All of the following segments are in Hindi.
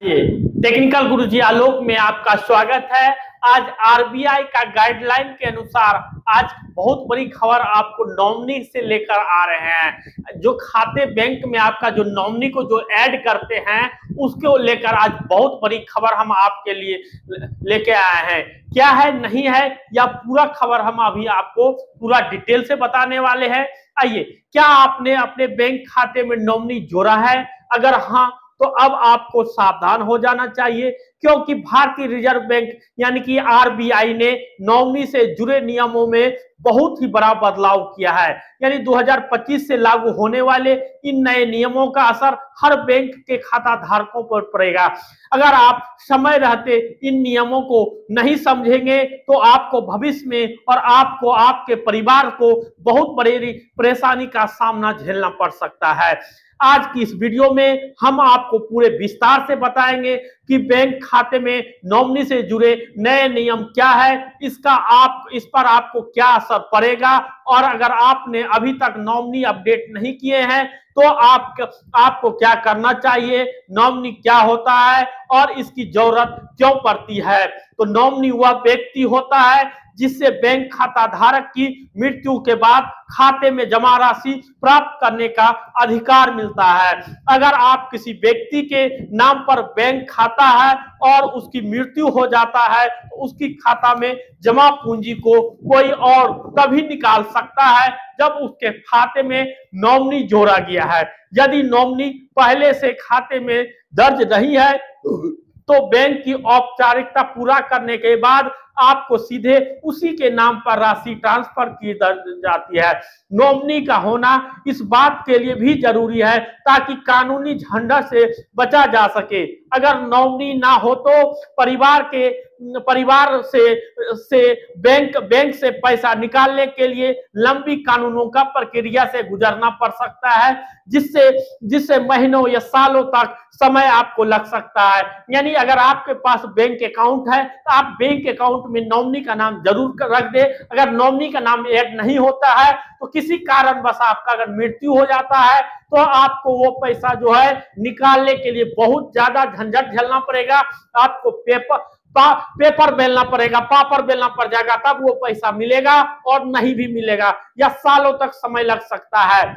ये टेक्निकल गुरुजी आलोक में आपका स्वागत है। आज आरबीआई का गाइडलाइन के अनुसार आज बहुत बड़ी खबर आपको नॉमिनी से लेकर आ रहे हैं। जो खाते बैंक में आपका जो नॉमिनी को जो ऐड करते हैं उसको लेकर आज बहुत बड़ी खबर हम आपके लिए लेके आए हैं। क्या है नहीं है या पूरा खबर हम अभी आपको पूरा डिटेल से बताने वाले हैं। आइए, क्या आपने अपने बैंक खाते में नॉमिनी जोड़ा है? अगर हाँ तो अब आपको सावधान हो जाना चाहिए, क्योंकि भारतीय रिजर्व बैंक यानी कि आरबीआई ने नॉमिनी से जुड़े नियमों में बहुत ही बड़ा बदलाव किया है। यानी 2025 से लागू होने वाले इन नए नियमों का असर हर बैंक के खाता धारकों पर पड़ेगा। अगर आप समय रहते इन नियमों को नहीं समझेंगे तो आपको भविष्य में और आपको आपके परिवार को बहुत बड़ी परेशानी का सामना झेलना पड़ सकता है। आज की इस वीडियो में हम आपको पूरे विस्तार से बताएंगे कि बैंक खाते में नॉमिनी से जुड़े नए नियम क्या है, इस पर आपको क्या असर पड़ेगा, और अगर आपने अभी तक नॉमिनी अपडेट नहीं किए हैं तो आपको क्या करना चाहिए, नॉमिनी क्या होता है और इसकी जरूरत क्यों पड़ती है। तो नॉमिनी वह व्यक्ति होता है जिससे बैंक खाता धारक की मृत्यु के बाद खाते में जमा राशि प्राप्त करने का अधिकार मिलता है। अगर आप किसी व्यक्ति के नाम पर बैंक खाता है और उसकी मृत्यु हो जाता है तो उसकी खाता में जमा पूंजी को कोई और तभी निकाल सकता है जब उसके खाते में नॉमिनी जोड़ा गया है। यदि नॉमिनी पहले से खाते में दर्ज नहीं है तो बैंक की औपचारिकता पूरा करने के बाद आपको सीधे उसी के नाम पर राशि ट्रांसफर की जाती है। नॉमिनी का होना इस बात के लिए भी जरूरी है ताकि कानूनी झंझट से बचा जा सके। अगर नॉमिनी ना हो तो परिवार से बैंक से पैसा निकालने के लिए लंबी कानूनों का प्रक्रिया से गुजरना पड़ सकता है, जिससे महीनों या सालों तक समय आपको लग सकता है। यानी अगर आपके पास बैंक अकाउंट है तो आप बैंक अकाउंट में नॉमिनी का नाम जरूर रख दे। अगर नॉमिनी का नाम ऐड नहीं होता है तो किसी कारणवश आपका अगर मृत्यु हो जाता है तो आपको वो पैसा जो है निकालने के लिए बहुत ज्यादा झंझट झेलना पड़ेगा। आपको पेपर बेलना पड़ेगा, पापड़ बेलना पड़ जाएगा, तब वो पैसा मिलेगा और नहीं भी मिलेगा या सालों तक समय लग सकता है।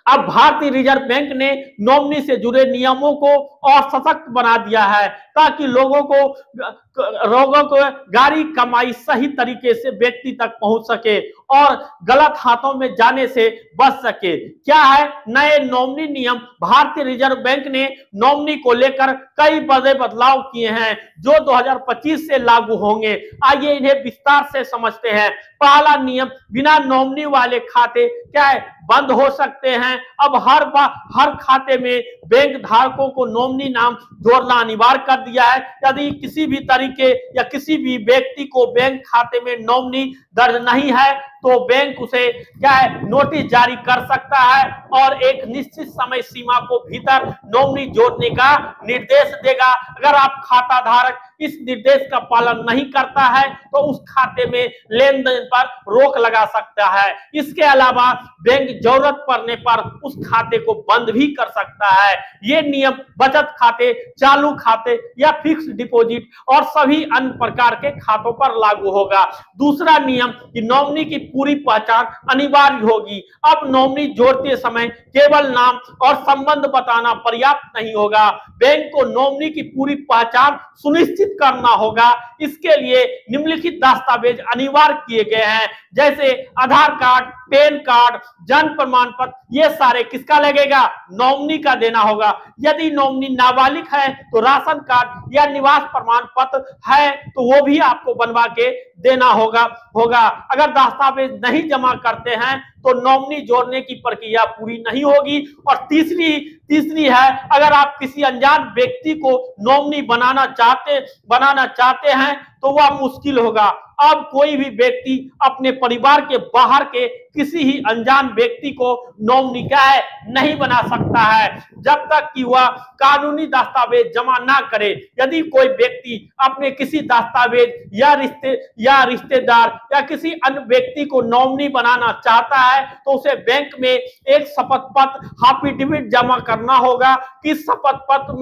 अब भारतीय रिजर्व बैंक ने नॉमिनी से जुड़े नियमों को और सशक्त बना दिया है ताकि लोगों को गाड़ी कमाई सही तरीके से व्यक्ति तक पहुंच सके और गलत हाथों में जाने से बच सके। क्या है नए नॉमिनी नियम? भारतीय रिजर्व बैंक ने नॉमिनी को लेकर कई बड़े बदलाव किए हैं जो 2025 से लागू होंगे। आइए इन्हें विस्तार से समझते हैं। पहला नियम, बिना नॉमिनी वाले खाते क्या है बंद हो सकते हैं। अब हर खाते में बैंक धारकों को नॉमिनी नाम जोड़ना अनिवार्य कर दिया है। यदि किसी भी तरीके या किसी भी व्यक्ति को बैंक खाते में नॉमिनी दर्ज नहीं है तो बैंक उसे क्या है नोटिस जारी कर सकता है और एक निश्चित समय सीमा को भीतर नॉमिनी जोड़ने का निर्देश देगा। अगर आप खाता धारक इस निर्देश का पालन नहीं करता है तो उस खाते में लेन देन पर रोक लगा सकता है। इसके अलावा बैंक जरूरत पड़ने पर उस खाते को बंद भी कर सकता है। ये नियम बचत खाते, चालू खाते या फिक्स डिपॉजिट और सभी अन्य प्रकार के खातों पर लागू होगा। दूसरा नियम कि नॉमिनी की पूरी पहचान अनिवार्य होगी। अब नॉमिनी जोड़ते समय केवल नाम और संबंध बताना पर्याप्त नहीं होगा, बैंक को नॉमिनी की पूरी पहचान सुनिश्चित करना होगा। इसके लिए निम्नलिखित दस्तावेज अनिवार्य किए गए हैं, जैसे आधार कार्ड, पैन कार्ड, जन्म प्रमाण पत्र। ये सारे किसका लगेगा? नॉमिनी का देना होगा। यदि नॉमिनी नाबालिग है तो राशन कार्ड या निवास प्रमाण पत्र है तो वो भी आपको बनवा के देना होगा। अगर दस्तावेज नहीं जमा करते हैं तो नॉमिनी जोड़ने की प्रक्रिया पूरी नहीं होगी। और तीसरी है, अगर आप किसी अनजान व्यक्ति को नॉमिनी बनाना चाहते हैं तो वह मुश्किल होगा। अब कोई भी व्यक्ति अपने परिवार के बाहर के किसी ही अनजान व्यक्ति को नॉमिनी क्या है नहीं बना सकता है, जब तक कि वह कानूनी दस्तावेज जमा ना करे। यदि कोई व्यक्ति अपने किसी दस्तावेज या रिश्तेदार या किसी अन्य व्यक्ति को नॉमिनी बनाना चाहता है तो उसे बैंक में एक शपथ पत्र एफिडेविट जमा करना होगा। कि शपथ पत्र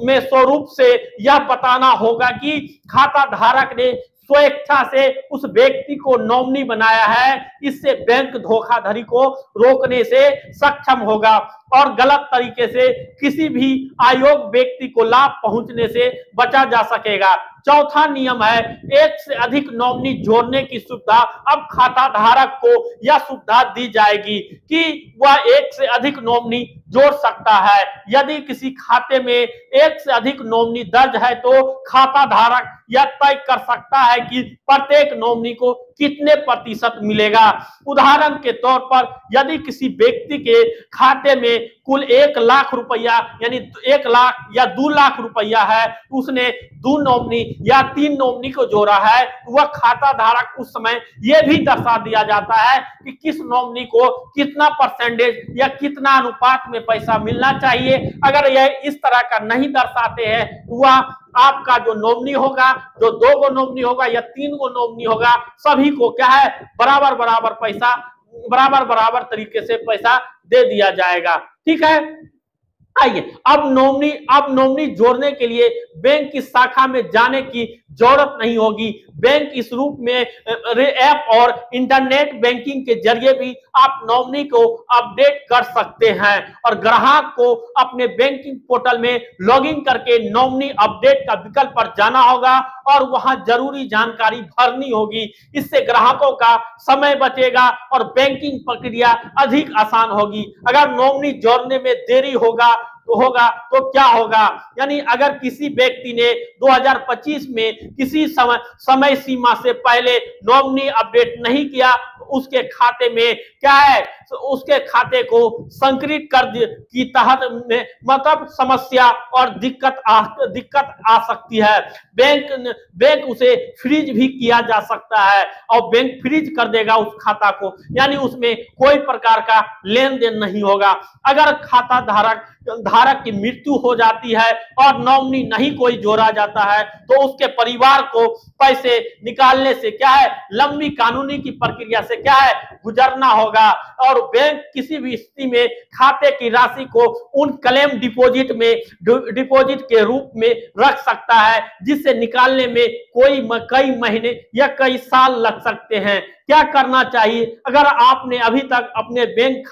में स्वरूप से यह बताना होगा कि खाता धारक ने स्वेच्छा से उस व्यक्ति को नॉमिनी बनाया है। इससे बैंक धोखाधड़ी को रोकने से सक्षम होगा और गलत तरीके से किसी भी अयोग्य व्यक्ति को लाभ पहुंचने से बचा जा सकेगा। चौथा नियम है एक से अधिक नॉमिनी जोड़ने की सुविधा। अब खाता धारक को यह सुविधा दी जाएगी कि वह एक से अधिक नॉमिनी जोड़ सकता है। यदि किसी खाते में एक से अधिक नॉमिनी दर्ज है तो खाता धारक यह तय कर सकता है कि प्रत्येक नॉमिनी को कितने प्रतिशत मिलेगा। उदाहरण के तौर पर यदि किसी व्यक्ति के खाते में कुल 1 लाख रुपया यानी 1 लाख या 2 लाख रुपया है, उसने 2 नॉमिनी या 3 नॉमिनी को जोड़ा है, वह खाता धारक उस समय यह भी दर्शा दिया जाता है कि किस नॉमिनी को कितना परसेंटेज या कितना अनुपात में पैसा मिलना चाहिए। अगर यह इस तरह का नहीं दर्शाते हैं तो वह आपका जो नॉमिनी होगा, जो 2 गो नॉमिनी होगा या 3 गो नॉमिनी होगा, सभी को क्या है बराबर बराबर पैसा बराबर तरीके से पैसा दे दिया जाएगा। ठीक है, आइए अब नॉमिनी जोड़ने के लिए बैंक की शाखा में जाने की जरूरत नहीं होगी। बैंक इस रूप में ऐप और इंटरनेट बैंकिंग के जरिए भी आप नॉमिनी को अपडेट कर सकते हैं और ग्राहक को अपने बैंकिंग पोर्टल में लॉगिन करके नॉमिनी अपडेट का विकल्प पर जाना होगा और वहां जरूरी जानकारी भरनी होगी। इससे ग्राहकों का समय बचेगा और बैंकिंग प्रक्रिया अधिक आसान होगी। अगर नॉमिनी जोड़ने में देरी होगा तो क्या होगा, यानी अगर किसी व्यक्ति ने 2025 में किसी समय सीमा से पहले नॉमिनी अपडेट नहीं किया तो उसके खाते में क्या है, तो उसके खाते को संकलित कर की तहत में मतलब समस्या और दिक्कत आ सकती है। बैंक उसे फ्रीज भी किया जा सकता है और बैंक फ्रीज कर देगा उस खाता को, यानी उसमें कोई प्रकार का लेन देन नहीं होगा। अगर खाता धारक की मृत्यु हो जाती है और नॉमिनी नहीं कोई जोड़ा जाता है तो उसके परिवार को पैसे निकालने से क्या है लंबी कानूनी की प्रक्रिया से क्या है गुजरना होगा और बैंक किसी भी स्थिति में खाते की राशि को उन क्लेम डिपॉजिट के रूप में रख सकता है, जिससे निकालने में कई महीने या कई साल लग सकते हैं। क्या करना चाहिए, अगर आपने अभी तक अपने बैंक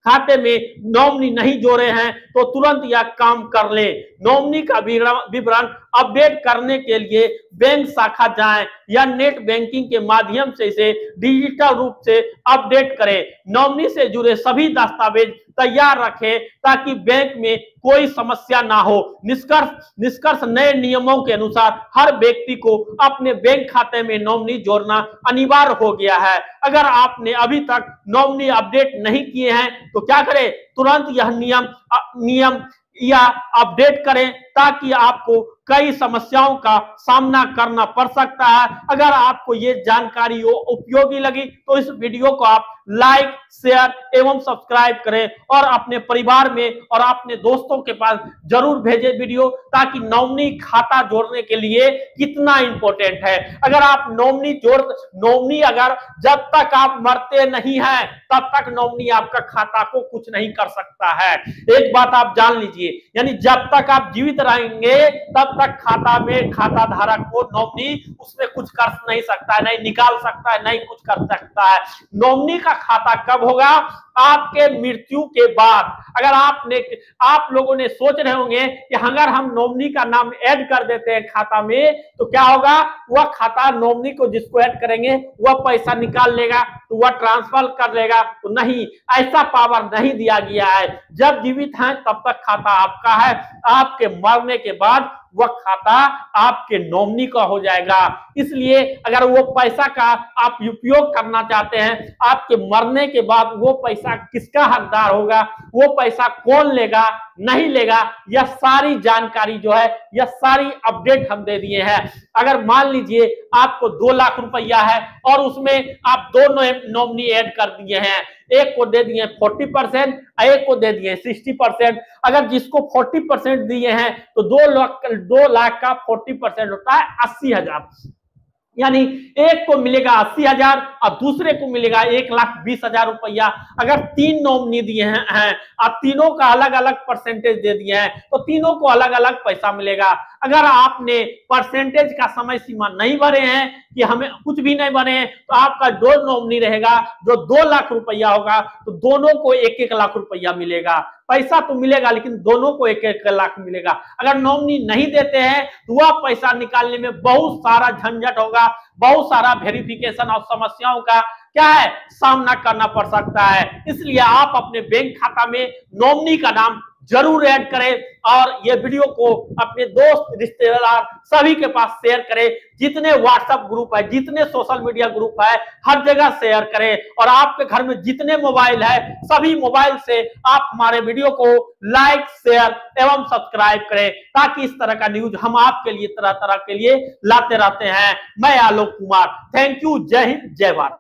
खाते में नॉमिनी नहीं जोड़े हैं तो तुरंत यह काम कर ले। नॉमिनी का विवरण अपडेट करने के लिए बैंक शाखा जाएं या नेट बैंकिंग के माध्यम से इसे डिजिटल रूप से अपडेट करें। नॉमिनी से जुड़े सभी दस्तावेज तैयार रखें ताकि बैंक में कोई समस्या ना हो। निष्कर्ष नए नियमों के अनुसार हर व्यक्ति को अपने बैंक खाते में नॉमिनी जोड़ना अनिवार्य हो गया है। अगर आपने अभी तक नॉमिनी अपडेट नहीं किए हैं तो क्या करें, तुरंत यह नियम या अपडेट करें ताकि आपको कई समस्याओं का सामना करना पड़ सकता है। अगर आपको ये जानकारी उपयोगी लगी तो इस वीडियो को आप लाइक, शेयर एवं सब्सक्राइब करें और अपने परिवार में और अपने दोस्तों के पास जरूर भेजें वीडियो, ताकि नॉमिनी खाता जोड़ने के लिए कितना इंपॉर्टेंट है। अगर आप नॉमिनी अगर जब तक आप मरते नहीं हैं तब तक नॉमिनी आपका खाता को कुछ नहीं कर सकता है। एक बात आप जान लीजिए, यानी जब तक आप जीवित रहेंगे तब तक खाता धारक को नॉमिनी उसमें कुछ कर नहीं सकता है, नहीं निकाल सकता है, नहीं कुछ कर सकता है। नॉमिनी का खाता कब होगा, आपके मृत्यु के बाद। अगर आप लोगों ने सोच रहे होंगे कि अगर हम नॉमिनी का नाम ऐड कर देते हैं खाता में तो क्या होगा, वह खाता नॉमिनी को जिसको ऐड करेंगे वह पैसा निकाल लेगा तो वह ट्रांसफर कर लेगा, तो नहीं, ऐसा पावर नहीं दिया गया है। जब जीवित हैं तब तक खाता आपका है, आपके मरने के बाद वह खाता आपके नॉमिनी का हो जाएगा। इसलिए अगर वो पैसा का आप उपयोग करना चाहते हैं, आपके मरने के बाद वो पैसा किसका हकदार होगा, वो पैसा कौन लेगा नहीं लेगा, यह सारी जानकारी जो है, यह सारी अपडेट हम दे दिए हैं। अगर मान लीजिए आपको 2 लाख रुपया है और उसमें आप 2 नॉमिनी ऐड कर दिए हैं, एक को दे दिए 40%, एक को दे दिए 60%। अगर जिसको 40% दिए हैं तो 2 लाख का 40% होता है 80,000, यानी एक को मिलेगा 80,000 और दूसरे को मिलेगा 1,20,000 रुपया। अगर 3 नॉमिनी दिए हैं और तीनों का अलग अलग परसेंटेज दे दिए हैं तो तीनों को अलग अलग पैसा मिलेगा। अगर आपने परसेंटेज का समय सीमा नहीं भरे हैं कि हमें कुछ भी नहीं भरे हैं तो आपका 2 नॉमिनी रहेगा जो 2 लाख रुपया होगा, तो दोनों को 1-1 लाख रुपया मिलेगा। पैसा तो मिलेगा लेकिन दोनों को 1-1 लाख मिलेगा। अगर नॉमिनी नहीं देते हैं तो वह पैसा निकालने में बहुत सारा झंझट होगा, बहुत सारा वेरिफिकेशन और समस्याओं का क्या है सामना करना पड़ सकता है। इसलिए आप अपने बैंक खाता में नॉमिनी का नाम जरूर ऐड करें और ये वीडियो को अपने दोस्त रिश्तेदार सभी के पास शेयर करें। जितने व्हाट्सएप ग्रुप है, जितने सोशल मीडिया ग्रुप है, हर जगह शेयर करें। और आपके घर में जितने मोबाइल है सभी मोबाइल से आप हमारे वीडियो को लाइक, शेयर एवं सब्सक्राइब करें, ताकि इस तरह का न्यूज हम आपके लिए तरह तरह के लिए लाते रहते हैं। मैं आलोक कुमार, थैंक यू, जय हिंद, जय भारत।